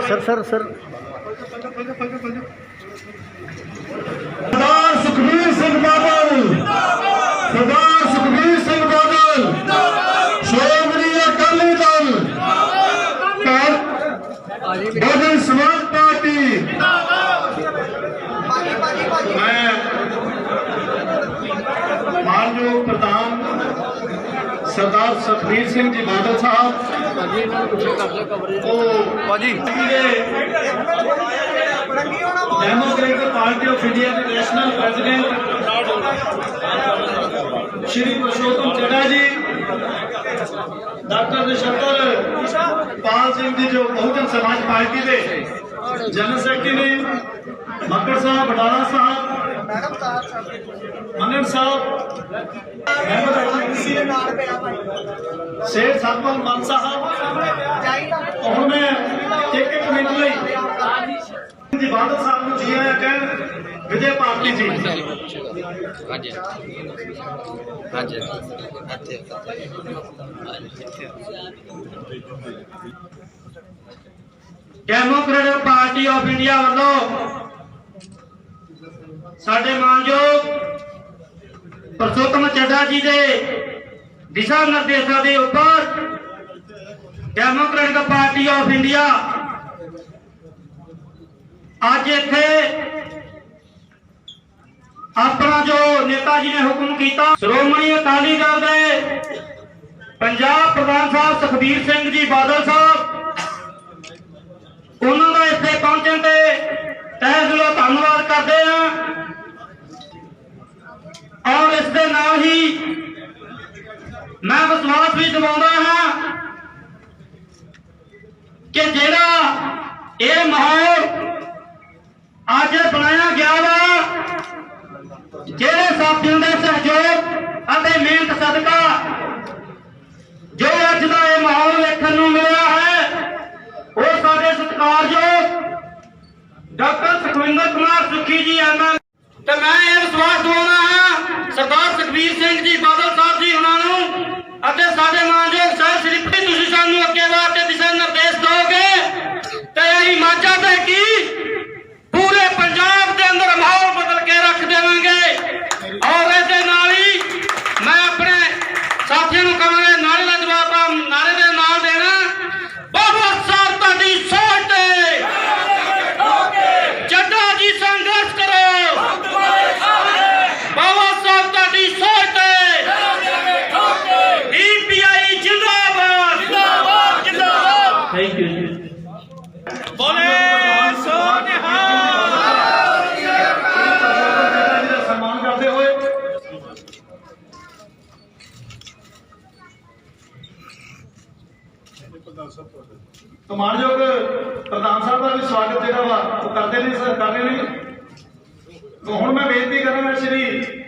Sir सरदार सुखबीर सिंह बादल, सरदार सुखबीर सिंह बादल, श्रोमणी Akali Dal, Bahujan Samaj party. मैं मानयोग प्रधान सरदार सुखबीर सिंह जी बादल साहब डेमोक्रेटिक पार्टी ऑफ इंडिया के नेशनल प्रेसिडेंट श्री पुरुषोत्तम चड्ढा जी, डॉक्टर नछत्तर पाल सिंह जी जो बहुजन समाज पार्टी के जनरल सेक्रेटरी ने, मक्कड़ साहब, बटाला साहब, मंगन साहब, शेर सतपाल मान साहब, और मैं एक मिनट जी बादल साहब को जी आया कह विजय पार्टी जी। डेमोक्रेटिक पार्टी ऑफ इंडिया वालों साडे मानयोग पुरुषोत्तम चड्ढा जी के दिशा निर्देशों के उपर डेमोक्रेटिक पार्टी ऑफ इंडिया आज इत्थे अपना जो नेता जी ने हुक्म किया, श्रोमणी अकाली दल के पंजाब प्रधान साहब सुखबीर सिंह जी बादल साहब, उन्होंने इत्थे पहुंचने ते तहे दिलों धन्नवाद करते हैं। और इस दे नाल ही मैं विश्वास भी दिवाउंदा हां कि जिहड़ा ये माहौल आज बनाया गया वा, जेड़े साथियों के सहयोग और मेहनत सदका जो अज का यह माहौल देखने को मिला है, वो साडे सत्कारयोग डॉक्टर सुखविंदर कुमार सुखी जी ML, तो मैं ये विश्वास दिवाउंदा हां सरदार सुखबीर सिंह जी बादल साहब जी उन्होंने ਅਤੇ ਸਾਡੇ ਮਾਨਯੋਗ ਸਾਹਿਬ ਸ੍ਰੀ ਤੁਸੀਂ ਸਾਨੂੰ ਅੱਗੇ ਵਾਸਤੇ ਦਿਸ਼ਾ ਨਿਰਦੇਸ਼ ਦੋਗੇ ਤੇ ਅਸੀਂ ਮਾਝਾ ਤੇ ਕੀ पूरे पंजाब के अंदर माहौल बदल के रख देवांगे। और ऐसे नाल ही मैं अपने साथियों को कहांगा नारे का जवाब नारे दे नाल देना, बाबा साहब तुहाडी सोच ते चड्ढा जी संघर्ष करो, बाबा साहब तुहाडी सोच ते DPI जिंदाबाद जिंदाबाद जिंदाबाद। थैंक यू जी। बोले सोनिहा तो मानयोग प्रधान साहब का भी स्वागत जो करते नहीं सर कर रहे नहीं। तो हूँ मैं बेनती करूँगा श्री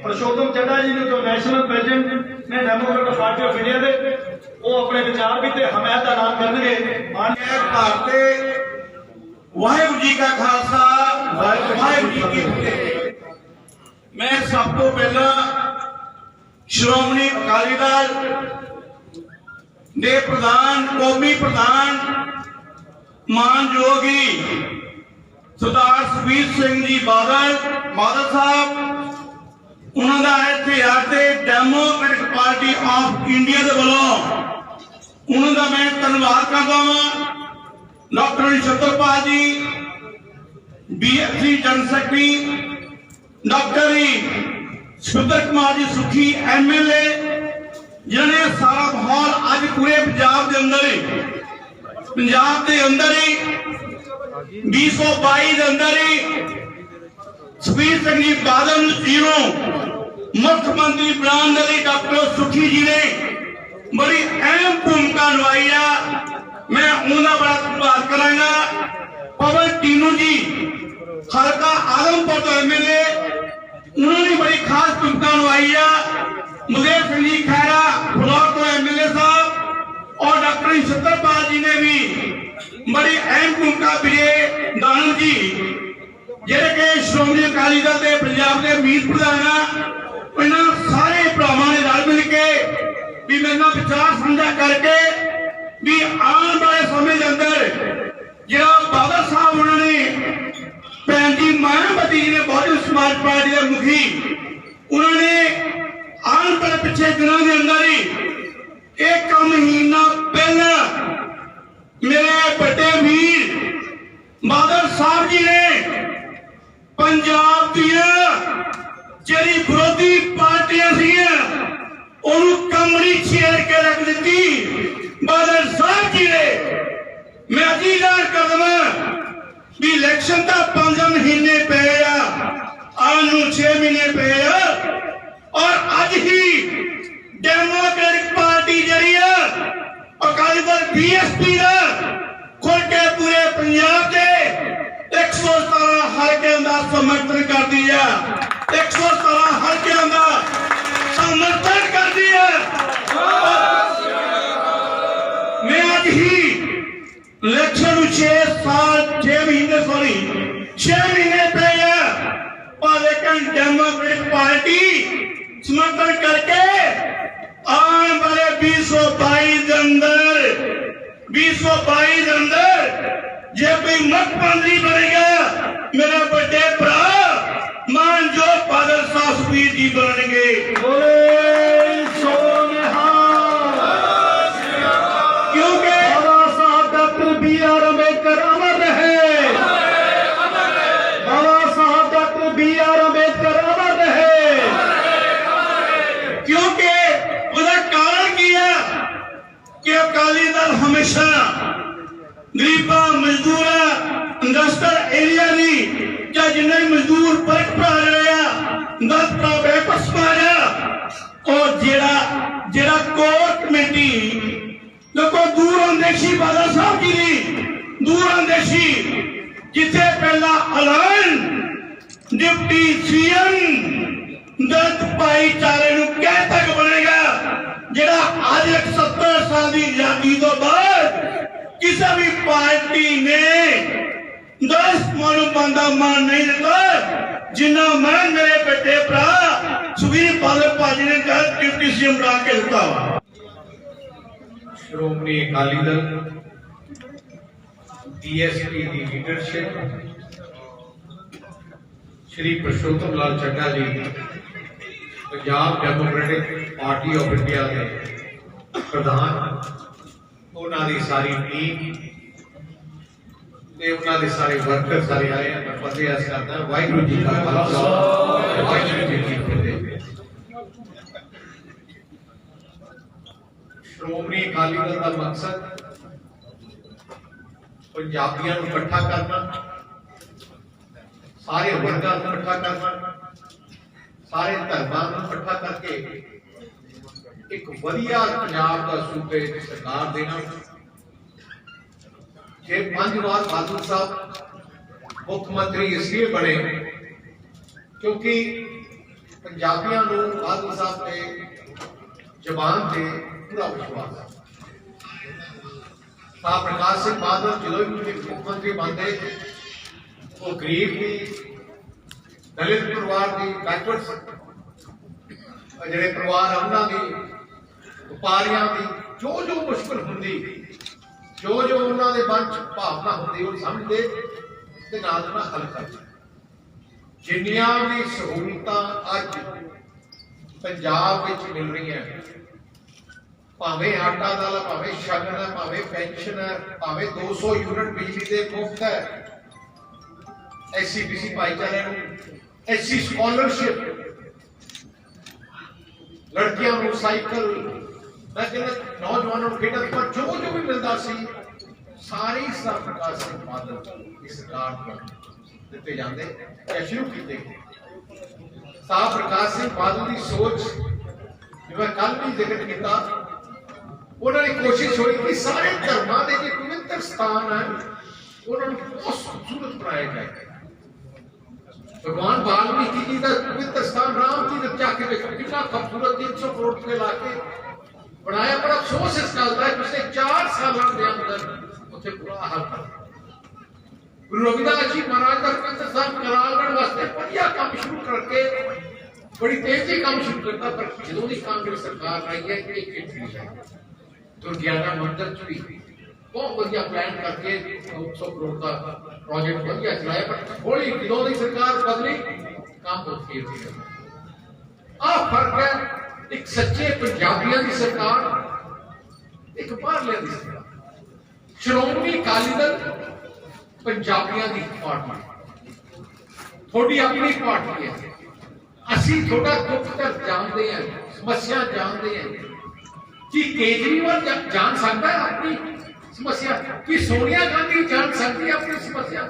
पुरुषोत्तम चड्ढा जी ने जो नेशनल प्रेसिडेंट ने डेमोक्रेटिक पार्टी ऑफ इंडिया के वो अपने विचार भी ते हमायत का ऐलान करेंगे। भारत वाहिगुरू जी का खालसा वाहिगुरू जी की फतेह। मैं सब तो पहला श्रोमणी अकाली दल दे प्रधान कौमी प्रधान मानयोगी सरदार सुखबीर सिंह जी बादल साहब उन्होंने इत्थे आके डेमोक्रेटिक पार्टी ऑफ इंडिया के वालों उन्होंने मैं धन्यवाद करता हाँ। Doctor Nachhattar Pal ji BFC general secretary, doctor Sukhwinder Kumar ji Sukhi MLA जिन्हें सारा माहौल अज पूरे पंजाब के अंदर ही 2022 के अंदर ही सुखबीर सिंह जी बादल जीरो मुख्यमंत्री बनाने के लिए डॉक्टर सुखी जी ने बड़ी अहम भूमिका निभाई है। मैं उन्होंने बड़ा धन्यवाद करांगा। पवन टीनू जी हल्का आलमपुर तो MLA उन्होंने बड़ी खास भूमिका निभाई है। मुझे सिंह जी खैरा फलौर तो MLA साहब और डॉक्टर नछत्तर पाल जी ने भी बड़ी अहम भूमिका विजय दानू जी जेडे के श्रोमणी अकाली दल के पंजाब के मीत प्रधान ਮੇਰੇ ਨਾਲ ਵਿਚਾਰ ਸਾਂਝਾ ਕਰਕੇ ਵੀ ਆਉਣ ਵਾਲੇ ਸਮੇਂ ਦੇ ਅੰਦਰ ਜਿਹੜਾ ਬਾਦਲ ਸਾਹਿਬ ਉਹਨਾਂ ਨੇ ਭੈਣ ਜੀ ਮਾयावती जी ने बहुजन समाज पार्टी के मुखी उन्होंने आने वाले पिछले दिनों के अंदर ही एक महीना पहला मेरे बड़े वीर बादल साहब जी ने पंजाब दिया ਜਿਹੜੀ विरोधी पार्टियां उन्होंने कमरी छेड़ के रख दी बादल साहब जी ने। मैं अज ही ऐलान कर देवां भी इलेक्शन का 5 महीने पे आने 6 महीने पे और अज ही डेमोक्रेटिक पार्टी जी अकाली दल बीएसपी का खुल के पूरे पंजाब के 117 हल्कों का समर्थन कर दिया, 117 हल्कों का समर्थन कर दिया। मैं आज ही इलेक्शन 6 महीने पे लेकिन डेमोक्रेटिक पार्टी समर्थन करके आने वाले 2022 के अंदर जे कोई मुख्यमंत्री बनेगा मेरा बड़े भरा मानजोग बादल साहब सुखबीर जी बनेंगे। क्योंकि बाबा साहब डॉक्टर BR अम्बेडकर अमर रहे, बाबा साहब डॉक्टर BR अम्बेडकर अमर रहे। क्योंकि उसका कारण की है कि अकाली दल हमेशा गरीबा मजदूर इंडस्ट्रियल एरिया नहीं क्या जिन्हें मजदूर वर्ग भरा रहे 10 भरा वापस मारा और जेड़ा कोर कमेटी देखो दूर अंदेशी बादल साहब जी की दूर अंदेशी जिथे पहला ऐलान डिप्टी सीएम दत्त भाईचारे कह तक बनेगा जेड़ा आज 70 साल की आजादी तो बाद किसी भी पार्टी ने 10 मानू बंदा मान नहीं दिता जिन्ना मान मेरे बेटे भरा सुखबीर बादल भाजी ने डिप्टी सीएम बना के दिता। श्रोमणी अकाली दल DSP की leadership Shri Purushottam Lal Chadha ji Punjab Democratic party of India के प्रधान उन्होंने सारी टीम उन्होंने सारे वर्कर सारे आए मैं फतेह अर्ज करता वाहिगुरू जी का खालसा वाहिगुरू जी की फतेह। श्रोमणी अकाली दल का मकसद पंजाबियों को इकट्ठा करना, सारे वर्गों को इकट्ठा करना, सारे धर्मों को इकट्ठा करके एक वधिया पंजाब का सूबे सरकार देना। जे 5 बार बादल साहब मुख्यमंत्री इसलिए बने क्योंकि पंजाबियों को बादल साहब के जबान से पूरा विश्वास है। साहब प्रकाश सिंह बादल जो भी मुख्यमंत्री बनते वो गरीब की दलित परिवार की बैकवर्ड जो परिवार उन्होंने व्यापारियों की जो जो मुश्किल होंगी जो जो उन्होंने मन च भावना होंगी वो समझते ते नाल ना हल करते। जिन्नियां भी सहूलतां अज पंजाब विच मिल रही हैं भावें आटा दाल भावें शगन है भावें पेंशन है भावें 200 यूनिट बिजली के मुफ्त है SC/BC भाईचारे SC स्कॉलरशिप लड़कियों को साइकिल मैं कहना नौजवानों को खेडन पर जो जो भी मिलता सी सारी सब प्रकाश सिंह बादल इस सरकार दिते जाते या शुरू किए। साहब प्रकाश सिंह बादल की सोच जो मैं कल भी जिक्र किया उन्होंने कोशिश हुई कि सारे धर्मों के जो पवित्र स्थान है उन्होंने बहुत खूबसूरत बनाया जाए। भगवान वाल्मीकि जी का पवित्र स्थान राम जी ने जाके देखो कितना खूबसूरत 300 करोड़ रुपए लाके बनाया। बड़ा अफसोस इस गल का पिछले 4 सालों के अंदर उसे बुरा हाल कर गुरु रविदास जी महाराज का पवित्र स्थान कलालगढ़ वास्ते बढ़िया काम शुरू करके बड़ी तेजी काम शुरू करता, पर ਜਦੋਂ ਦੀ ਕਾਂਗਰਸ ਸਰਕਾਰ ਆਈ ਹੈ ਇੱਕ ਇੱਕ ਨਹੀਂ ਹੈ। ਦੁਰਗਿਆਨਾ ਮੰਦਰ ਚ ਵੀ ਬਹੁਤ ਵਧੀਆ ਪਲਾਨ ਕਰਕੇ 100 ਕਰੋੜ ਦਾ ਪ੍ਰੋਜੈਕਟ ਵਧੀਆ ਚਲਾਇਆ, ਪਰ ਹੌਲੀ ਜਦੋਂ ਦੀ ਸਰਕਾਰ ਬਦਲੀ ਕੰਮ ਬਹੁਤ ਫੇਰ ਹੋ ਗਿਆ। ਆਹ ਫਰਕ ਹੈ ਇੱਕ ਸੱਚੇ ਪੰਜਾਬੀਆਂ ਦੀ ਸਰਕਾਰ, ਇੱਕ ਬਾਹਰਲਿਆਂ ਦੀ ਸਰਕਾਰ। ਸ਼੍ਰੋਮਣੀ ਅਕਾਲੀ ਦਲ ਪੰਜਾਬੀਆਂ ਦੀ ਪਾਰਟੀ, ਤੁਹਾਡੀ ਆਪਣੀ ਪਾਰਟੀ ਹੈ। ਅਸੀਂ ਤੁਹਾਡਾ ਦੁੱਖ ਦਰਦ ਜਾਣਦੇ ਹਾਂ, ਸਮੱਸਿਆ ਜਾਣਦੇ ਹਾਂ। कि केजरीवाल जान सकता है अपनी समस्या, कि सोनिया गांधी जान सकती है अपनी समस्या?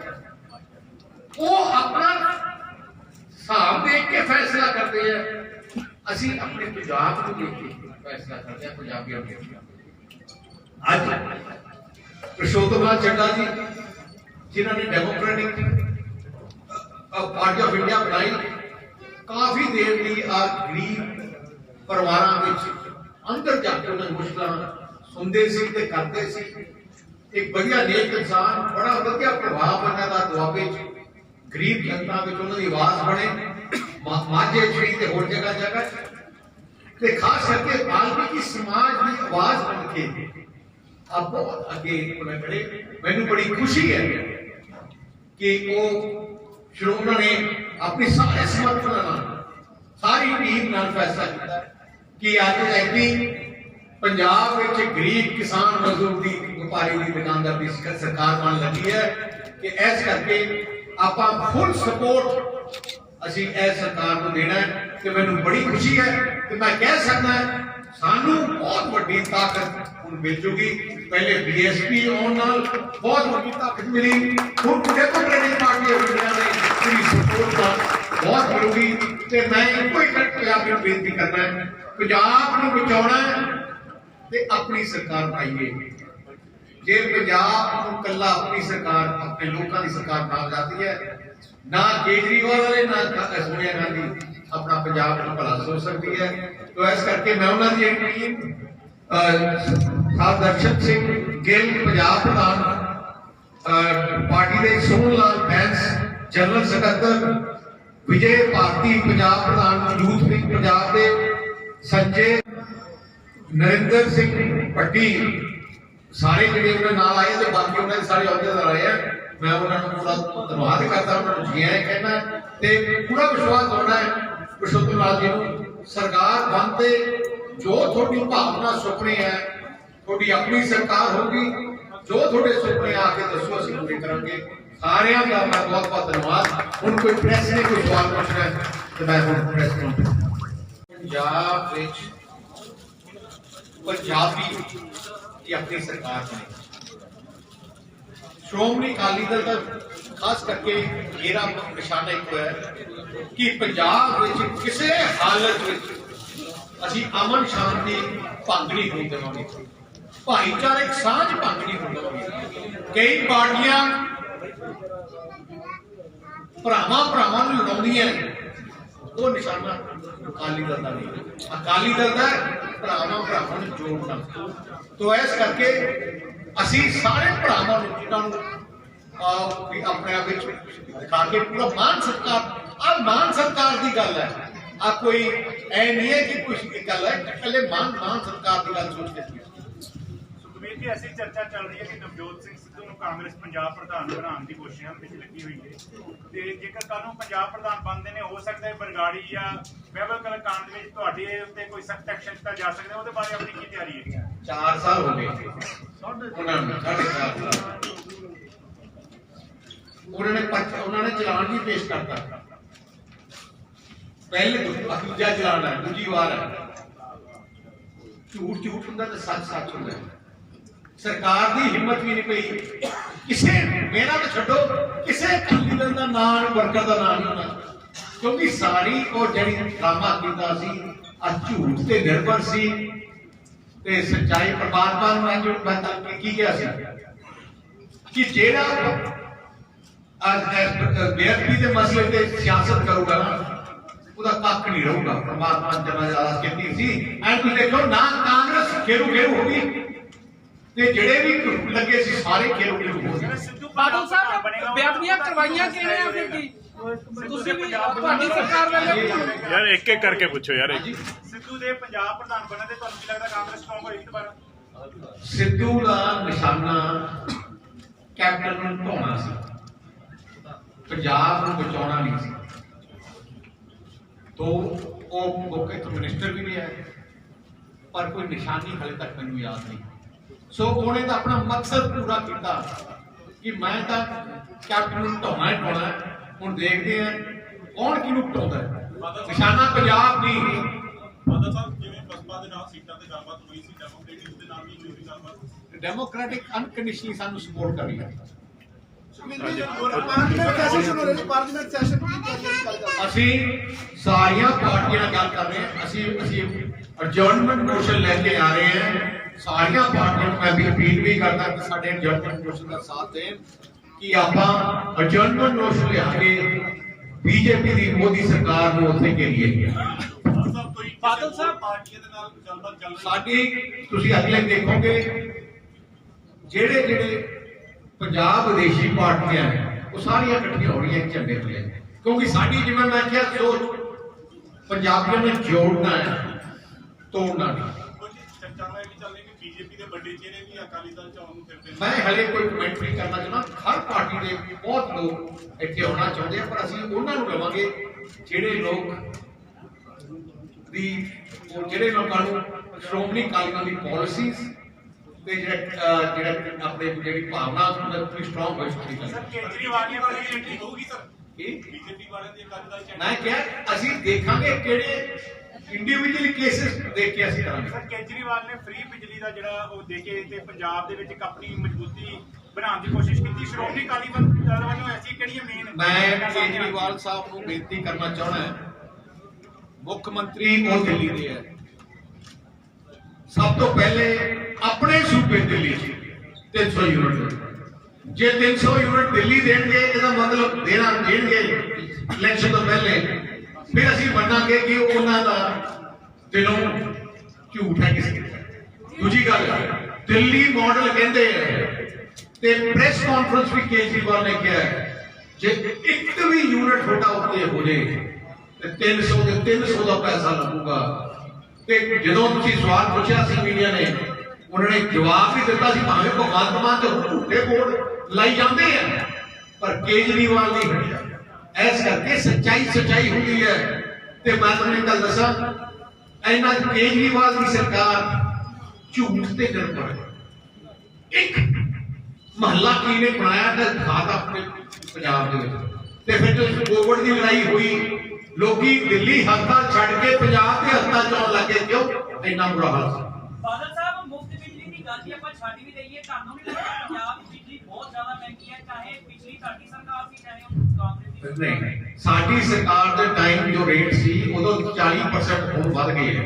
वो अपना हिसाब देख के फैसला करते हैं, असी अपने पंजाब को देख के फैसला करते हैं। पंजाबियों के आज पुरुषोत्तम चड्डा जी जिन्होंने डेमोक्रेटिक पार्टी ऑफ इंडिया बनाई, काफी देर की गरीब परिवारों में अंदर जाके उन्होंने मुश्किल सुनते सी ते करते सी। एक बढ़िया नेक इंसान, बड़ा वधिया प्रभाव उन्होंने का दुआबे गरीब जनता में उन्होंने आवाज बने माझे छड़ी ते होर जगह जगह ते खास करके वाल्मीकि समाज की आवाज बन के अब बहुत अगे उन्हें खड़े। मैनू बड़ी खुशी है कि वो श्रोमणी ने अपनी सारे समर्थन सारी टीम नाल फैसला किया कि अज ऐसी पंजाब में गरीब किसान मजदूर की व्यापारी की दुकानदार की सरकार बन लगी है कि इस करके आप फुल सपोर्ट असी इस सरकार को देना है। कि मैनू बड़ी खुशी है कि मैं कह सकता सानू बहुत बड़ी ताकत हुण मिल चुकी। पहले बीएसपी आने नाल बहुत बड़ी ताकत मिली, हुण डेमोक्रेटिक पार्टी ऑफ इंडिया ने पूरी सपोर्ट का बहुत मिलूगी। तो मैं इको ही पंजाब में बेनती करना है, पंजाब को बचाना ते अपनी सरकार बनाइए। जे पंजाब को कला अपनी सरकार अपने लोगों की सरकार बना जाती है, ना केजरीवाल वाले ना सोनिया गांधी अपना पंजाब को भला सोच सकती है। तो इस करके मैं उन्होंने टीम दर्शन सिंह गिल पंजाब प्रधान पार्टी के सोहन लाल बैंस जनरल सकत्तर, विजय भारती पंजाब प्रधान यूथ विंग पंजाब के, संजय नरेंद्र सिंह भट्टी सारे जो उन्होंने नाल आए तो बाकी उन्होंने सारे अहदेदार आए हैं। मैं उन्होंने पूरा धन्यवाद करता, उन्होंने जी आए कहना ते पूरा विश्वास होना है पुरुषोत्तम लाल जी को सरकार बनते जो थोड़ी भावना सुपने है, थोड़ी अपनी सरकार होगी, जो थोड़े सुपने आके दसो असं पूरे करेंगे। सारे का मैं बहुत बहुत धन्यवाद। हूँ कोई प्रेस ने कोई सवाल पूछना है तो मैं हूँ प्रेस पंजाब पंजाबी की अपनी सरकार बने। श्रोमणी अकाली दल का खास करके मेरा निशाना एक है कि पंजाब किसी हालत असी अमन शांति भंग नहीं होने देवांगे, भाईचारक साझ भंग नहीं होने देवांगे। कई पार्टियां भरावां नूं लड़ाउंदियां, वो निशाना अकाली दल का नहीं। अकाली दल का भरावां नूं जोड़ना। तो इस करके असी सारे भरावां नूं जिन्हां अपने आप दिखा के पूरा मान सत्कार, आ मान सत्कार की गल है, आ कोई ऐ नहीं है कि कुछ गल है पहले मान सत्कार की गल सोच के। सुखबीर जी ऐसी चर्चा चल रही है कि नवजोत सिंह सिद्धू ਨੂੰ ਕਾਂਗਰਸ ਪੰਜਾਬ ਪ੍ਰਧਾਨ ਬਣਾਉਣ ਦੀ ਕੋਸ਼ਿਸ਼ਾਂ ਵਿੱਚ ਲੱਗੀ ਹੋਈ ਹੈ ਤੇ ਜੇਕਰ ਕੱਲ ਨੂੰ ਪੰਜਾਬ ਪ੍ਰਧਾਨ ਬਣਦੇ ਨੇ ਹੋ ਸਕਦਾ ਹੈ ਬਰਗਾੜੀ ਜਾਂ ਬਹਿਬਲ ਕਲਾਂ ਕਾਂਡ ਦੇ ਵਿੱਚ ਤੁਹਾਡੇ ਉੱਤੇ ਕੋਈ ਸਖਤ ਐਕਸ਼ਨ ਕੀਤਾ ਜਾ ਸਕਦਾ, ਉਹਦੇ ਬਾਰੇ ਆਪਣੀ ਕੀ ਤਿਆਰੀ ਹੈ? 4 ਸਾਲ ਹੋ ਗਏ उन्होंने चलान भी पेश करता, पहले दूजा चलान है, दूजी बार है। झूठ होंगे तो सच होंगे। सरकार की हिम्मत भी नहीं पई किसी, मेरा तो छो किसी अकाली दल का नाम वर्कर का नाम नहीं होना, क्योंकि सारी और जी ड्रामा किया झूठ से निर्भर सी ते सच्चाई परमात्मा ने की किया कि जेड़ा बेअदबी के मसले पे सियासत करूगा ना उसका कख नहीं रहूगा। परमात्मा जमा ज्यादा कहती सी एंड तुम देखो ना कांग्रेस खेरू खेरू होगी ते जेड़े भी लगे सी सारे खेरू खेरू हो गए। बादल साहब बेअदबियां करवाइयां किहने आ फिर की ਤੁਸੀਂ ਵੀ ਤੁਹਾਡੀ ਸਰਕਾਰ ਵੇਲੇ ਯਾਰ ਇੱਕ ਇੱਕ ਕਰਕੇ ਪੁੱਛੋ ਯਾਰ। ਸਿੱਧੂ ਦੇ ਪੰਜਾਬ ਪ੍ਰਧਾਨ ਬਣਨ ਤੇ ਤੁਹਾਨੂੰ ਕੀ ਲੱਗਦਾ ਕਾਂਗਰਸ ਸਟਰੋਂਗ ਹੋਏਗੀ ਦੁਬਾਰਾ? ਸਿੱਧੂ ਦਾ ਨਿਸ਼ਾਨਾ ਕੈਪਟਨ ਨੂੰ ਢਾਉਣਾ ਸੀ, ਪੰਜਾਬ ਨੂੰ ਬਚਾਉਣਾ ਨਹੀਂ ਸੀ। तो ਉਹ ਮੌਕੇ ਤੋਂ ਮਿਨਿਸਟਰ ਵੀ ਨਹੀਂ ਆਏ, ਪਰ ਕੋਈ ਨਿਸ਼ਾਨੀ ਹਾਲੇ ਤੱਕ ਮੈਨੂੰ ਯਾਦ ਨਹੀਂ। ਸੋ ਉਹਨੇ ਤਾਂ ਆਪਣਾ ਮਕਸਦ ਪੂਰਾ ਕੀਤਾ ਕਿ ਮੈਂ ਤਾਂ ਕੈਪਟਨ ਨੂੰ ਢਾਉਣਾ ਹੀ ਢਾਉਣਾ। ਹੁਣ ਦੇਖਦੇ ਆ ਕੌਣ ਕਿਹਨੂੰ ਢਾਉਂਦਾ ਹੈ। ਨਿਸ਼ਾਨਾ ਪੰਜਾਬ ਨਹੀਂ। ਮਾਦਾ ਸਾਹਿਬ ਜਿਵੇਂ ਬਸਪਾ ਦੇ ਨਾਲ ਸੀਟਾਂ ਤੇ ਗੱਲਬਾਤ ਹੋਈ ਸੀ, ਡੈਮੋਕ੍ਰੇਟਿਕ ਦੇ ਨਾਲ ਵੀ ਹੋਈ ਗੱਲਬਾਤ। ਡੈਮੋਕ੍ਰੈਟਿਕ ਅਨਕੰਡੀਸ਼ਨਲੀ ਸਾਨੂੰ ਸਪੋਰਟ ਕਰ ਰਹੀ ਹੈ। ਅਸੀਂ ਸਾਰੀਆਂ ਪਾਰਟੀਆਂ ਨਾਲ ਗੱਲ ਕਰ ਰਹੇ ਹਾਂ। ਅਸੀਂ ਅਡਜਰਨਮੈਂਟ ਮੋਸ਼ਨ ਲੈ ਕੇ ਆ ਰਹੇ ਹਾਂ। ਸਾਰੀਆਂ ਪਾਰਟੀਆਂ ਨੂੰ ਮੈਂ ਵੀ ਅਪੀਲ ਵੀ ਕਰਦਾ ਕਿ ਸਾਡੇ ਅਡਜਰਨਮੈਂਟ ਮੋਸ਼ਨ ਦਾ ਸਾਥ ਦੇਣ ਕਿ ਆਪਾਂ ਅਡਜਰਨਮੈਂਟ ਮੋਸ਼ਨ ਲਿਆ ਕੇ ਬੀਜੇਪੀ ਦੀ ਮੋਦੀ ਸਰਕਾਰ ਨੂੰ ਉੱਥੇ ਘੇਰੀਏ। ਬਾਦਲ ਸਾਹਿਬ ਪਾਰਟੀਆਂ ਦੇ ਨਾਲ ਗੱਲਬਾਤ ਚੱਲ ਰਹੀ ਸਾਡੀ ਤੁਸੀਂ ਅਗਲੇ ਦੇਖੋਗੇ ਜਿਹੜੇ ਪੰਜਾਬ ਵਿਦੇਸ਼ੀ ਪਾਰਟੀਆਂ ਉਹ ਸਾਰੀਆਂ ਇਕੱਠੀਆਂ ਹੋ ਰਹੀਆਂ ਝੰਡੇ ਥੱਲੇ, ਕਿਉਂਕਿ ਸਾਡੀ ਜਿਵੇਂ ਮੈਂ ਕਿਹਾ ਸੋਚ ਪੰਜਾਬੀਆਂ ਨੂੰ ਜੋੜਨਾ ਹੈ, ਤੋੜਨਾ ਨਹੀਂ। ਚਰਚਾਵਾਂ ਇਹ ਵੀ ਚੱਲ ਰਹੀਆਂ ਕਿ ਬੀਜੇਪੀ ਦੇ ਵੱਡੇ ਚਿਹਰੇ ਵੀ ਅਕਾਲੀ ਦਲ ਚ ਆਉਣ ਨੂੰ ਫਿਰਦੇ ਨੇ। ਮੈਂ ਹਲੇ ਕੋਈ ਕਮੈਂਟ ਨਹੀਂ ਕਰਨਾ ਚਾਹੁੰਦਾ। ਹਰ ਪਾਰਟੀ ਦੇ ਬਹੁਤ ਲੋਕ ਇੱਥੇ ਆਉਣਾ ਚਾਹੁੰਦੇ ਆ, ਪਰ ਅਸੀਂ ਉਹਨਾਂ ਨੂੰ ਲਵਾਂਗੇ ਜਿਹੜੇ ਲੋਕਾਂ ਨੂੰ ਸ਼੍ਰੋਮਣੀ ਅਕਾਲੀ ਦਲ ਦੀ ਪਾਲਿਸੀਜ਼ ਤੇ ਜਿਹੜਾ ਆਪਣੇ ਜਿਹੜੀ ਭਾਵਨਾ ਪੂਰੀ ਸਟਰੋਂਗ ਹੋਈ ਸਕਦੀ ਹੈ। ਸਰ ਕੇਜਰੀਵਾਲ ਦੀ ਵਾਲੀ ਐਂਟਰੀ ਹੋਊਗੀ ਸਰ? ਬੀਜੇਪੀ ਵਾਲਿਆਂ ਦੀ ਅਕਾਲੀ ਦਲ ਚ ਮੈਂ ਕਿਹਾ ਅਸੀਂ ਦੇਖਾਂਗੇ ਕਿਹੜੇ ਇੰਡੀਵਿਜੂਅਲ ਕੇਸਿਸ ਦੇਖ ਕੇ ਅਸੀਂ ਕਰਾਂਗੇ। ਸਰ ਕੇਜਰੀਵਾਲ ਨੇ ਫ੍ਰੀ ਬਿਜਲੀ ਦਾ ਜਿਹੜਾ ਉਹ ਦੇ ਕੇ ਤੇ ਪੰਜਾਬ ਦੇ ਵਿੱਚ ਇੱਕ ਆਪਣੀ ਮਜ਼ਬੂਤੀ ਬਣਾਉਣ ਦੀ ਕੋਸ਼ਿਸ਼ ਕੀਤੀ। ਸ਼੍ਰੋਮਣੀ ਅਕਾਲੀ ਦਲ ਵੱਲੋਂ ਐਸੀ ਕਿਹੜੀਆਂ ਮੇਨ ਮੈਂ ਕੇਜਰੀਵਾਲ ਸਾਹਿਬ ਨੂੰ ਬੇਨਤੀ ਕਰਨਾ ਚਾਹੁੰਦਾ, ਮੁੱਖ ਮੰਤਰੀ ਉਹ ਦਿੱਲੀ ਦੇ ਹੈ। ਸਭ ਤੋਂ ਪਹਿਲੇ ਆਪਣੇ ਸੂਬੇ ਦਿੱਲੀ 300 ਯੂਨਿਟ, ਜੇ 300 ਯੂਨਿਟ ਦਿੱਲੀ ਦੇਣਗੇ ਇਹਦਾ ਮਤਲਬ ਦੇਣਗੇ ਇਲੈਕਸ਼ਨ ਤੋਂ ਪਹਿਲੇ, ਫਿਰ ਅਸੀਂ ਮੰਨਾਂਗੇ ਕਿ ਉਹਨਾਂ ਦਾ ਦਿਲੋਂ ਝੂਠ ਹੈ ਕਿਸੇ ਦਾ। ਦੂਜੀ ਗੱਲ ਦਿੱਲੀ ਮਾਡਲ ਕਹਿੰਦੇ ਆ ਤੇ ਪ੍ਰੈਸ ਕਾਨਫਰੰਸ ਵੀ ਕੇਜਰੀਵਾਲ ਨੇ ਕਿਹਾ ਜੇ ਇੱਕ ਵੀ ਯੂਨਿਟ ਤੁਹਾਡਾ ਉੱਤੇ ਹੋ ਜੇ ਤੇ 300 ਦਾ ਪੈਸਾ ਲੱਗੂਗਾ। ਤੇ ਜਦੋਂ ਤੁਸੀਂ ਸਵਾਲ ਪੁੱਛਿਆ ਸੀ ਮੀਡੀਆ ਨੇ, ਉਹਨਾਂ ਨੇ ਜਵਾਬ ਵੀ ਦਿੱਤਾ ਸੀ ਭਾਵੇਂ ਭਗਵੰਤ ਮਾਨ ਤੇ ਝੂਠੇ ਬੋਰਡ ਲਾਈ ਜਾਂਦੇ ਆ, ਪਰ ਕੇਜਰੀਵਾਲ ਨਹੀਂ ਹਟਿਆ। ਇਸ ਕਰਕੇ ਸੱਚਾਈ ਹੁੰਦੀ ਹੈ। ਤੇ ਮੈਂ ਤੁਹਾਨੂੰ ਇੱਕ ਗੱਲ ਦੱਸਾਂ, ਇਹਨਾਂ ਕੇਜਰੀਵਾਲ ਦੀ ਸਰਕਾਰ ਝੂਠ ਤੇ ਨਿਰਭਰ ਹੈ। ਇੱਕ ਮਹੱਲਾ ਕਿਹਨੇ ਬਣਾਇਆ ਤੇ ਖਾਤ ਆਪਣੇ ਪੰਜਾਬ ਦੇ ਵਿੱਚ, ਤੇ ਫਿਰ ਜਦੋਂ ਕੋਵਿਡ ਦੀ ਲੜਾਈ ਹੋਈ ਲੋਕੀ ਦਿੱਲੀ ਹਸਪਤਾਲ ਛੱਡ ਕੇ ਪੰਜਾਬ ਦੇ ਹਸਪਤਾਲ ਚ ਆਉਣ ਲੱਗੇ। ਕਿਉਂ? ਇੰਨਾ ਬੁਰਾ ਹਾਲ ਸੀ। ਬਾਦਲ ਸਾਹਿਬ ਮੁਫਤ ਬਿਜਲੀ ਦੀ ਗੱਲ ਜੇ ਆਪਾਂ ਛੱਡ ਵੀ ਦਈਏ, ਤੁਹਾਨੂੰ ਨਹੀਂ ਲੱਗਦਾ ਪੰਜਾਬ ਦੀ ਬਿਜਲੀ ਬਹੁਤ ਜ਼ਿਆਦਾ ਮਹਿੰਗੀ ਹੈ, ਚਾਹੇ ਪਿਛਲੀ ਸਾਡੀ ਸਰਕਾਰ ਸੀ ਚਾਹੇ ਕਾਂਗਰਸ ਦੀ? ਨਹੀਂ, ਸਾਡੀ ਸਰਕਾਰ ਦੇ ਟਾਈਮ ਜੋ ਰੇਟ ਸੀ ਉਦੋਂ 40% ਹੁਣ ਵੱਧ ਗਏ ਹੈ।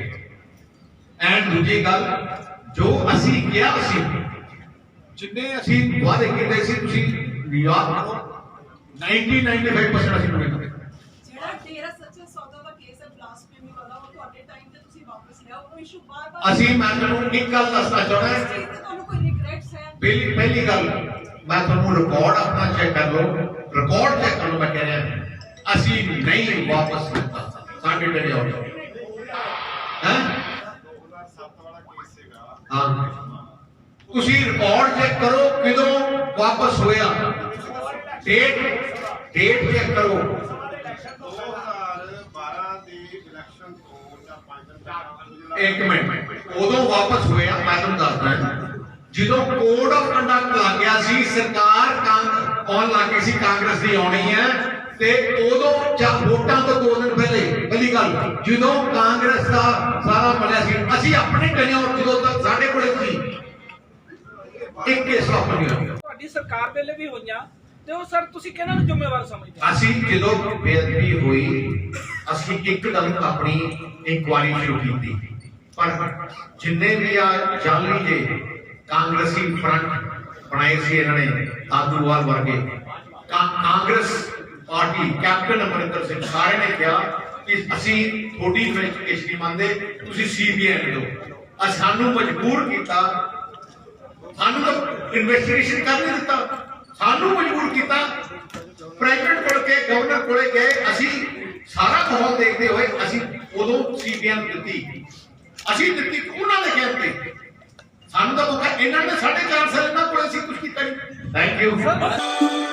ਐਂਡ ਦੂਜੀ ਗੱਲ ਜੋ ਅਸੀਂ ਕਿਹਾ ਸੀ, ਜਿੰਨੇ ਅਸੀਂ ਵਾਅਦੇ ਕੀਤੇ ਸੀ, ਤੁਸੀਂ ਯਾਦ ਕਰੋ 90-95% ਅਸੀਂ ਪੂਰੇ ਕੀਤੇ। ਜਿਹੜਾ ਡੇਰਾ ਸੱਚਾ ਸੌਦਾ ਦਾ ਕੇਸ ਹੈ ਬਲਾਸਫੇਮੀ ਵਾਲਾ, ਉਹ ਤੁਹਾਡੇ ਟਾਈਮ ਤੇ ਤੁਸੀਂ ਵਾਪਸ ਲਿਆ, ਉਹ ਇਸ਼ੂ ਬਾਰ-ਬਾਰ ਅਸੀਂ ਮੈਂ ਤੁਹਾਨੂੰ ਇੱਕ ਗੱਲ ਦੱਸਣਾ ਚਾਹੁੰਦਾ ਇਸ ਚੀਜ਼ ਤੇ ਤੁਹਾਨੂੰ ਕੋਈ ਰਿਗਰੈਟਸ ਹੈ? ਪਹਿਲੀ ਗੱਲ ਮੈਂ ਤੁਹਾਨੂੰ ਰਿਕਾਰਡ ਆਪਣਾ ਚੈੱਕ ਕਰ ਲਓ, ਰਿਕਾਰਡ ਚੈੱਕ ਕਰ ਲਓ। ਮੈਂ ਕਹਿ ਰਿਹਾ ਅਸੀਂ ਨਹੀਂ ਵਾਪਸ ਲਿੱਤਾ ਸਾਡੇ ਜਿਹੜੇ ਆਉਣ ਹੈ। 2007 ਵਾਲਾ ਕੇਸ ਸੀਗਾ। ਹਾਂ, ਤੁਸੀਂ ਰਿਕਾਰਡ ਚੈੱਕ ਕਰੋ ਕਦੋਂ ਵਾਪਸ ਹੋਇਆ, ਡੇਟ ਚੈੱਕ ਕਰੋ। 2012 ਦੇ ਇਲੈਕਸ਼ਨ ਤੋਂ ਜਾਂ 5 ਇੱਕ ਮਿੰਟ, ਉਦੋਂ ਵਾਪਸ ਹੋਇਆ ਮੈਂ ਤੁਹਾਨੂੰ ਦੱਸਦਾ ਜਦੋਂ ਕੋਡ ਆਫ ਕੰਡਕਟ ਲੱਗ ਗਿਆ ਸੀ, ਸਰਕਾਰ ਆਉਣ ਲੱਗ ਗਈ ਸੀ ਕਾਂਗਰਸ ਦੀ ਆਉਣੀ ਹੈ, ਤੇ ਉਦੋਂ ਵੋਟਾਂ ਤੋਂ 2 ਦਿਨ ਪਹਿਲੀ ਗੱਲ ਜਦੋਂ ਕਾਂਗਰਸ ਦਾ ਸਾਰਾ ਬਣਿਆ ਸੀ, ਅਸੀਂ ਆਪਣੇ ਟੈਨਿਓਰ ਜਦੋਂ ਤੱਕ ਸਾਡੇ ਕੋਲੇ ਸੀ ਇੱਕ ਕੇਸ ਵਾਪਰ ਨਹੀਂ ਹੋਇਆ। ਤੁਹਾਡੀ ਸਰਕਾਰ ਵੇਲੇ ਵੀ ਹੋਈਆਂ ਤੇ ਉਹ ਸਰ ਤੁਸੀਂ ਕਿਹਨਾਂ ਨੂੰ ਜ਼ਿੰਮੇਵਾਰ ਸਮਝਦੇ? ਅਸੀਂ ਜਦੋਂ ਬੇਅਦਬੀ ਹੋਈ ਅਸੀਂ ਇੱਕਦਮ ਆਪਣੀ ਇਨਕੁਆਇਰੀ ਸ਼ੁਰੂ ਕੀਤੀ, ਪਰ ਜਿੰਨੇ ਵੀ ਆ ਜਾਲੀ ਦੇ ਕਾਂਗਰਸੀ ਫਰੰਟ ਬਣਾਏ ਸੀ ਇਹਨਾਂ ਨੇ, ਆਦੂਵਾਲ ਵਰਗੇ ਕਾਂਗਰਸ ਪਾਰਟੀ ਕੈਪਟਨ ਅਮਰਿੰਦਰ ਸਿੰਘ ਸਾਰੇ ਨੇ ਕਿਹਾ ਕਿ ਅਸੀਂ ਥੋੜੀ ਇਨਵੈਸਟੀਗੇਸ਼ਨ ਨਹੀਂ ਮੰਨਦੇ, ਤੁਸੀਂ CBI ਨੂੰ ਦਿਓ। ਸਾਨੂੰ ਮਜਬੂਰ ਕੀਤਾ, ਸਾਨੂੰ ਤਾਂ ਇਨਵੈਸਟੀਗੇਸ਼ਨ ਕਰ ਨਹੀਂ ਦਿੱਤਾ, ਸਾਨੂੰ ਮਜਬੂਰ ਕੀਤਾ ਪ੍ਰੈਜ਼ੀਡੈਂਟ ਕੋਲ ਕੇ ਗਵਰਨਰ ਕੋਲੇ ਗਏ, ਅਸੀਂ ਸਾਰਾ ਮਾਹੌਲ ਦੇਖਦੇ ਹੋਏ ਅਸੀਂ ਉਦੋਂ ਸੀਪੀਐਮ ਦਿੱਤੀ, ਅਸੀਂ ਦਿੱਤੀ ਉਹਨਾਂ ਦੇ ਕਹਿਣ ਤੇ। ਸਾਨੂੰ ਤਾਂ ਮੌਕਾ ਇਹਨਾਂ ਨੇ 4.5 ਸਾਲ ਇਹਨਾਂ ਕੋਲੇ ਅਸੀਂ ਕੁਝ ਕੀਤਾ ਨਹੀਂ। Thank you.